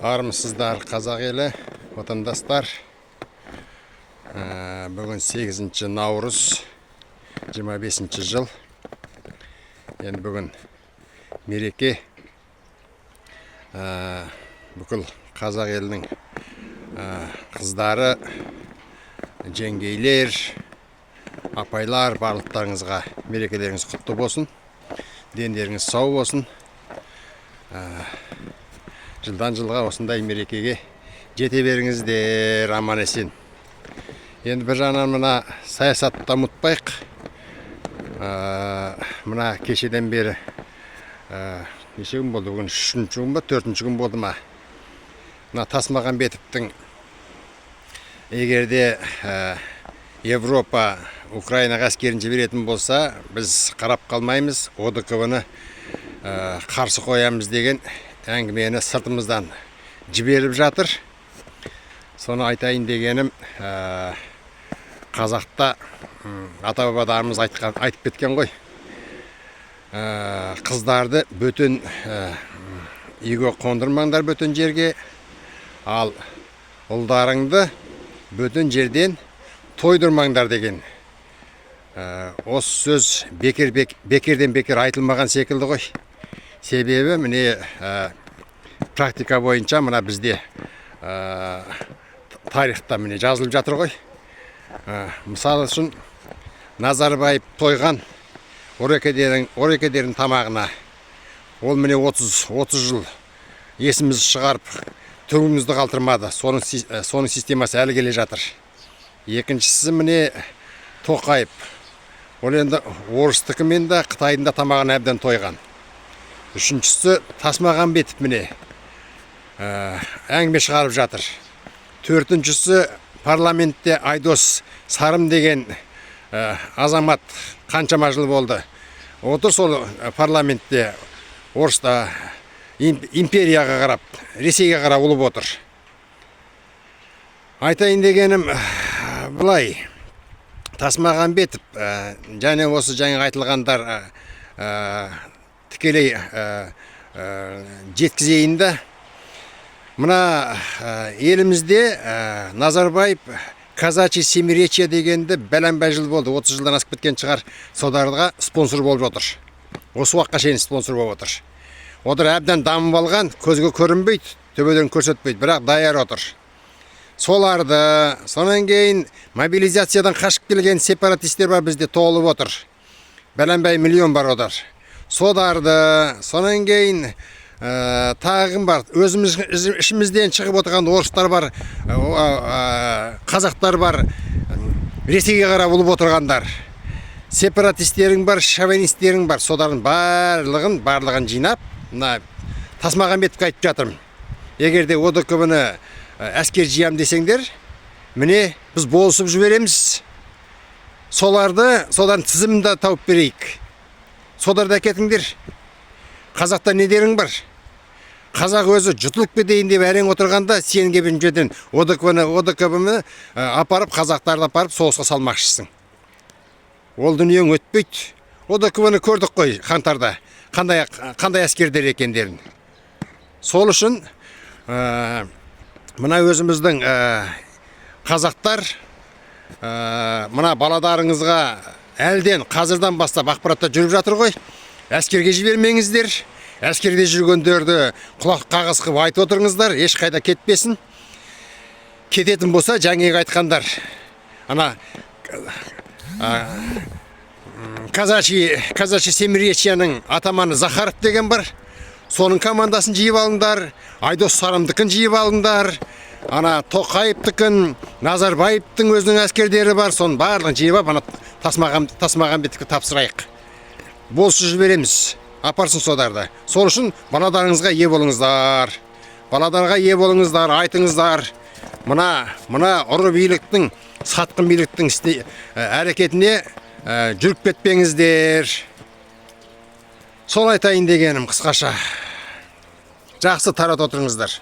Армысыздар қазақ елі, отандастар. Бүгін 8 наурыз 25 жыл. Енді бүгін мереке. Бүкіл қазақ елінің қыздары, жеңгейлер, апайлар, барлықтарыңызға мерекелеріңіз құтты болсын. Дендеріңіз сау болсын. Жылдан жылға осындай мерекеге жете беріңіздер, аман есен. Енді бір жағынан мына саясатты ұмытпайық. Мына кешеден бері неше күн болды? Бүгін 3-ші күн ба, 4-ші күн болды ма? Мына Тасмағамбетовтің егерде Европа Украинаға әскерін жіберетін болса, біз қарап қалмаймыз, ОДКБ-ны қарсы қоямыз деген әңгімені сыртымыздан жіберіп жатыр. Соны айтайын дегенім, қазақта ата-бабаларымыз айтып кеткен ғой. Қыздарды бөтен үйге қондырмаңдар, бөтен жерге, ал ұлдарыңды бөтен жерден тойдырмаңдар деген. Осы сөз бекерден бекер айтылмаған секілді ғой. Себебі міне практика бойынша мына бізде тарихта міне жазылып жатыр ғой. Мысалы үшін Назарбаев тойған орекедердің тамағына ол міне 30 жыл есіміз шығарып түрімізді қалтырмады. Соның системасы әлі келе жатыр. Екіншісі міне Тоқаев. Ол енді орыстікімен де Қытайдың да тамағына әбден тойған. Үшіншісі Тасмағамбетов міне әңгіме шығарып жатыр. Төртіншісі парламентте Айдос Сарым деген азамат қаншама жыл болды. Отыр сол парламентте орыста империяға қарап, Ресейге қарап ұлып отыр. Айтайын дегенім былай, Тасмағамбетов және осы жаңа айтылғандар тікелей жеткізейін да. Мына елімізде Назарбаев казачий семиречье дегенді бәләнбай жыл болды. 30 жылдан асып кеткен шығар, содарға спонсор болып отыр. Осы уақытқа шейін спонсор болып отыр. Отыр әбден дамып алған, көзге көрінбейді, төбеден көрсетпейді, бірақ даяр отыр. Соларды, сонан кейін мобилизациядан қашып келген сепаратистер бар, бізде толып отыр. Бәләнбай миллион бар отыр. Содарды, сонан кейін тағым бар. Өзіміз ішімізден шығып отырған орыстар бар, қазақтар бар, Ресейге қарап ұлып отырғандар. Сепаратистерің бар, шовинистерің бар. Содардың барлығын жинап, Тасмағамбетовке айтып жатырмын. Егерде ОДКБ-ны әскер жиям десеңдер, міне біз болысып жібереміз. Солардың тізімді тауып берейік. Содарды әкетіңдер. Қазақта не дерің бар? Қазақ өзі жұтылып кетейін деп әрең отырғанда, сен кебін жерден ОДКБ-ны апарып, қазақтарды апарып соғысқа салмақшысың. Ол дүниең өтпейді. ОДКБ-ны көрдік қой қаңтарда. Қандай әскердер екендерін. Сол үшін мына өзіміздің қазақтар мына баладарыңызға әлден қазірдан бастап ақпаратта жүріп жатыр ғой. Әскерге жібермеңіздер. Әскерде жүргендерді құлақ қағыс қып айтып отырыңыздар, ешқайда кетпесін. Кететін болса, жаңағы айтқандар. Ана казачий семиречьенің атаманы Захаров деген бар. Соның командасын жиып алыңдар. Айдос Сарымдыкін жиып алыңдар. Ана Тоқаевтыкін, Назарбаевтың өзінің әскердері бар. Соның барлығын жиып алып, ана Тасмағамбетовке тапсырайық. Болсы жібереміз. Апарсын содарды. Сол үшін баладарыңызға ие болыңыздар. Баладарға ие болыңыздар, айтыңыздар. Мына ұры биліктің, сатқын биліктің әрекетіне жүріп кетпеңіздер. Сол айтайын дегенім қысқаша. Жақсы тарат отырыңыздар.